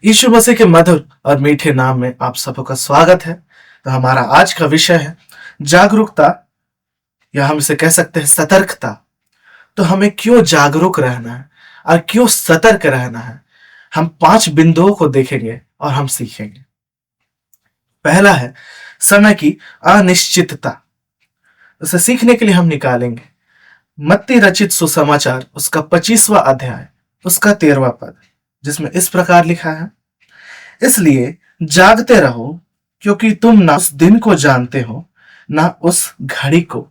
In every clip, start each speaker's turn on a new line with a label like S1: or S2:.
S1: यीशु मसीह के मधुर और मीठे नाम में आप सबका स्वागत है। तो हमारा आज का विषय है जागरूकता, या हम इसे कह सकते हैं सतर्कता। तो हमें क्यों जागरूक रहना है और क्यों सतर्क रहना है, हम 5 बिंदुओं को देखेंगे और हम सीखेंगे। पहला है समय की अनिश्चितता। उसे सीखने के लिए हम निकालेंगे मत्ती रचित सुसमाचार उसका 25वां अध्याय उसका 13वां पद, जिसमें इस प्रकार लिखा है, इसलिए जागते रहो क्योंकि तुम ना उस दिन को जानते हो ना उस घड़ी को।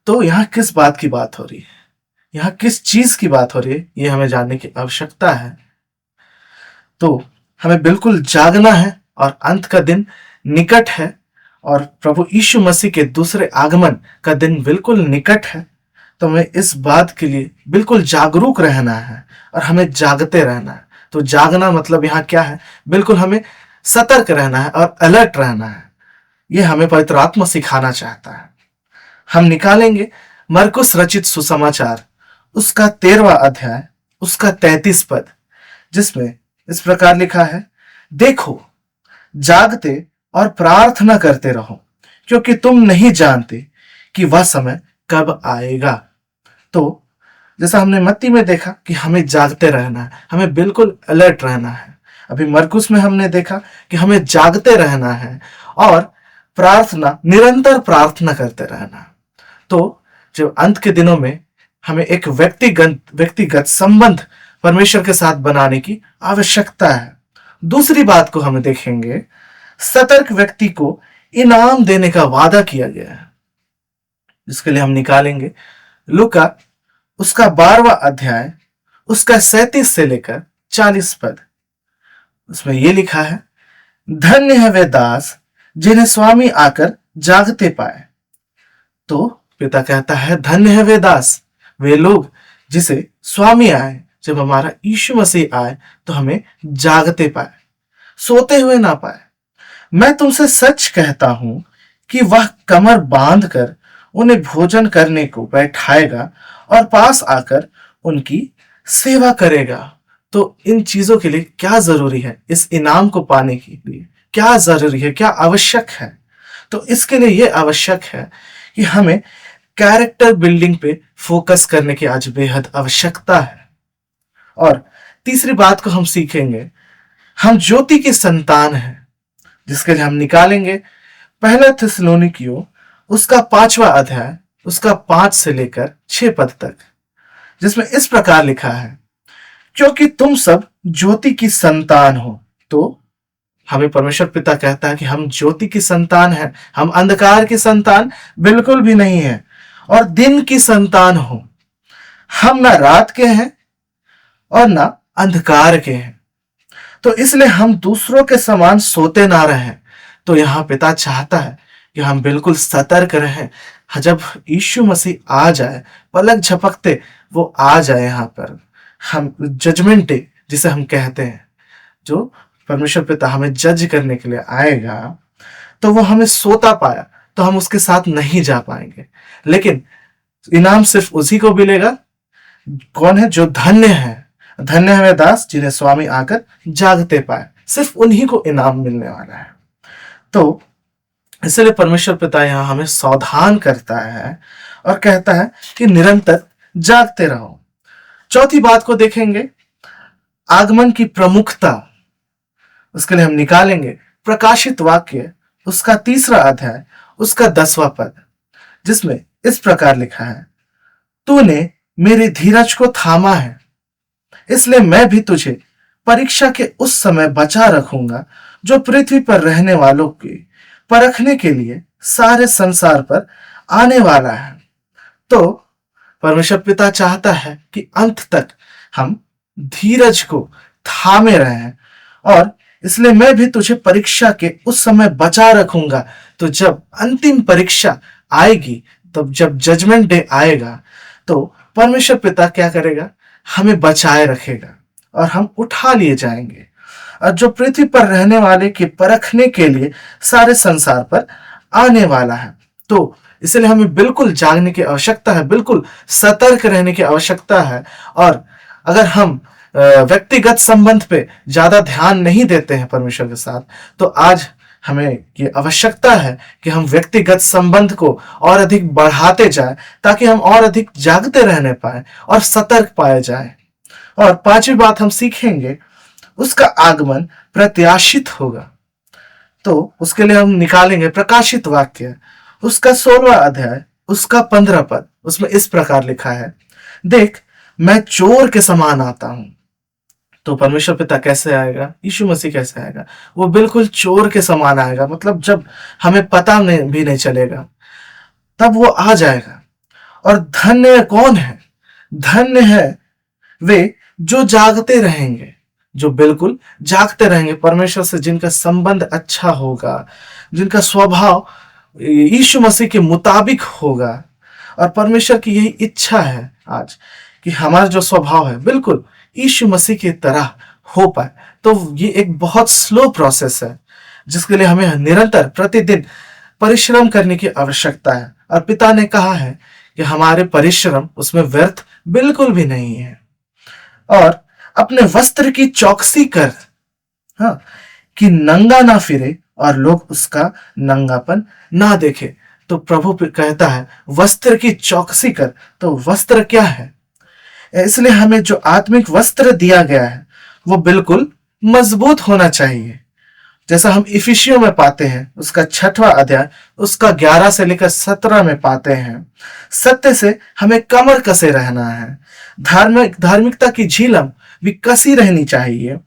S1: तो यहाँ किस बात की बात हो रही है, यहाँ किस चीज की बात हो रही है, ये हमें जानने की आवश्यकता है। तो हमें बिल्कुल जागना है और अंत का दिन निकट है और प्रभु यीशु मसीह के दूसरे आगमन का दिन बिल्कुल निकट है। तो हमें इस बात के लिए बिल्कुल जागरूक रहना है और हमें जागते रहना है। तो जागना मतलब यहाँ क्या है, बिल्कुल हमें सतर्क रहना है और अलर्ट रहना है। ये हमें पवित्र आत्मा सिखाना चाहता है। हम निकालेंगे मरकुस रचित सुसमाचार उसका 13वां अध्याय उसका 33 पद, जिसमें इस प्रकार लिखा है, देखो जागते और प्रार्थना करते रहो क्योंकि तुम नहीं जानते कि वह समय कब आएगा। तो जैसा हमने मत्ती में देखा कि हमें जागते रहना है, हमें बिल्कुल अलर्ट रहना है। अभी मरकुस में हमने देखा कि हमें जागते रहना है और प्रार्थना, निरंतर प्रार्थना करते रहना है। तो जब अंत के दिनों में हमें एक व्यक्तिगत संबंध परमेश्वर के साथ बनाने की आवश्यकता है। दूसरी बात को हम देखेंगे, सतर्क व्यक्ति को इनाम देने का वादा किया गया है, जिसके लिए हम निकालेंगे लूका उसका 12वां अध्याय उसका 37 से लेकर 40 पद। उसमें यह लिखा है, धन्य है वे दास जिन्हें स्वामी आकर जागते पाए। तो पिता कहता है, धन्य है वे दास, वे लोग जिसे स्वामी आए, जब हमारा यीशु मसीह आए तो हमें जागते पाए, सोते हुए ना पाए। मैं तुमसे सच कहता हूं कि वह कमर बांधकर उन्हें भोजन करने को बैठाएगा और पास आकर उनकी सेवा करेगा। तो इन चीजों के लिए क्या जरूरी है, इस इनाम को पाने के लिए क्या जरूरी है, क्या आवश्यक है? तो इसके लिए यह आवश्यक है कि हमें कैरेक्टर बिल्डिंग पे फोकस करने की आज बेहद आवश्यकता है। और तीसरी बात को हम सीखेंगे, हम ज्योति की संतान हैं, जिसके लिए हम निकालेंगे पहला थिस्सलुनीकियों उसका 5वां अध्याय उसका 5 से लेकर 6 पद तक, जिसमें इस प्रकार लिखा है, क्योंकि तुम सब ज्योति की संतान हो। तो हमें परमेश्वर पिता कहता है कि हम ज्योति की संतान हैं, हम अंधकार की संतान बिल्कुल भी नहीं है और दिन की संतान हो। हम ना रात के हैं और ना अंधकार के हैं, तो इसलिए हम दूसरों के समान सोते ना रहें। तो यहाँ पिता चाहता है कि हम बिल्कुल सतर्क रहें। जब यीशु मसीह आ जाए, पलक झपकते वो आ जाए, यहाँ पर हम जजमेंट डे जिसे हम कहते हैं, जो परमेश्वर पिता हमें जज करने के लिए आएगा, तो वो हमें सोता पाया तो हम उसके साथ नहीं जा पाएंगे। लेकिन इनाम सिर्फ उसी को मिलेगा, कौन है? जो धन्य है। धन्य है वे दास जिन्हें स्वामी आकर जागते पाए, सिर्फ उन्हीं को इनाम मिलने वाला है। तो इसलिए परमेश्वर पिता यहां हमें सावधान करता है और कहता है कि निरंतर जागते रहो। चौथी बात को देखेंगे, आगमन की प्रमुखता। उसके लिए हम निकालेंगे प्रकाशित वाक्य उसका 3रा अध्याय उसका 10वां पद, जिसमें इस प्रकार लिखा है, तूने मेरी धीरज को थामा है, इसलिए मैं भी तुझे परीक्षा के उस समय बचा रखूंगा जो पृथ्वी पर रहने वालों की परखने के लिए सारे संसार पर आने वाला है। तो परमेश्वर पिता चाहता है कि अंत तक हम धीरज को थामे रहें, और इसलिए मैं भी तुझे परीक्षा के उस समय बचा रखूंगा। तो जब अंतिम परीक्षा आएगी, तब जब जजमेंट डे आएगा, तो परमेश्वर पिता क्या करेगा? हमें बचाए रखेगा और हम उठा लिए जाएंगे, और जो पृथ्वी पर रहने वाले के परखने के लिए सारे संसार पर आने वाला है। तो इसलिए हमें बिल्कुल जागने की आवश्यकता है, बिल्कुल सतर्क रहने की आवश्यकता है। और अगर हम व्यक्तिगत संबंध पे ज्यादा ध्यान नहीं देते हैं परमेश्वर के साथ, तो आज हमें ये आवश्यकता है कि हम व्यक्तिगत संबंध को और अधिक बढ़ाते जाएं, ताकि हम और अधिक जागते रहने पाए और सतर्क पाए जाएं। और पांचवी बात हम सीखेंगे, उसका आगमन प्रत्याशित होगा। तो उसके लिए हम निकालेंगे प्रकाशित वाक्य, उसका 16वां अध्याय, उसका 15 पद। उसमें इस प्रकार लिखा है, देख मैं चोर के समान आता हूं। तो परमेश्वर पिता कैसे आएगा, यीशु मसीह कैसे आएगा? वो बिल्कुल चोर के समान आएगा, मतलब जब हमें पता भी नहीं चलेगा तब वो आ जाएगा। और धन्य कौन है? धन्य है वे जो जागते रहेंगे, जो बिल्कुल जागते रहेंगे परमेश्वर से, जिनका संबंध अच्छा होगा, जिनका स्वभाव यीशु मसीह के मुताबिक होगा। और परमेश्वर की यही इच्छा है आज कि हमारा जो स्वभाव है बिल्कुल यीशु मसीह की तरह हो पाए। तो ये एक बहुत स्लो प्रोसेस है, जिसके लिए हमें निरंतर प्रतिदिन परिश्रम करने की आवश्यकता है। और पिता ने कहा है कि हमारे परिश्रम उसमें व्यर्थ बिल्कुल भी नहीं है। और अपने वस्त्र की चौकसी कर, हाँ, कि नंगा ना फिरे और लोग उसका नंगापन ना देखे। तो प्रभु कहता है वस्त्र की चौकसी कर। तो वस्त्र क्या है? इसलिए हमें जो आत्मिक वस्त्र दिया गया है वो बिल्कुल मजबूत होना चाहिए, जैसा हम इफिसियों में पाते हैं, उसका 6वां अध्याय, उसका 11 से लेकर 17 में पाते हैं। सत्य से हमें कमर कसे रहना है, धार्मिकता की झीलम भी कसी रहनी चाहिए,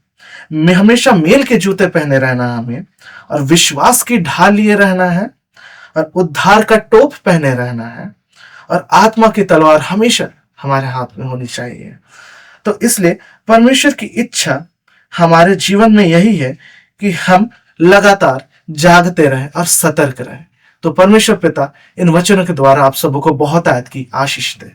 S1: में हमेशा मेल के जूते पहने रहना है हमें, और विश्वास की ढाल लिए रहना है, और उद्धार का टोप पहने रहना है, और आत्मा की तलवार हमेशा हमारे हाथ में होनी चाहिए। तो इसलिए परमेश्वर की इच्छा हमारे जीवन में यही है कि हम लगातार जागते रहें और सतर्क रहें। तो परमेश्वर पिता इन वचनों के द्वारा आप सबको बहुत आयत की आशीष दे।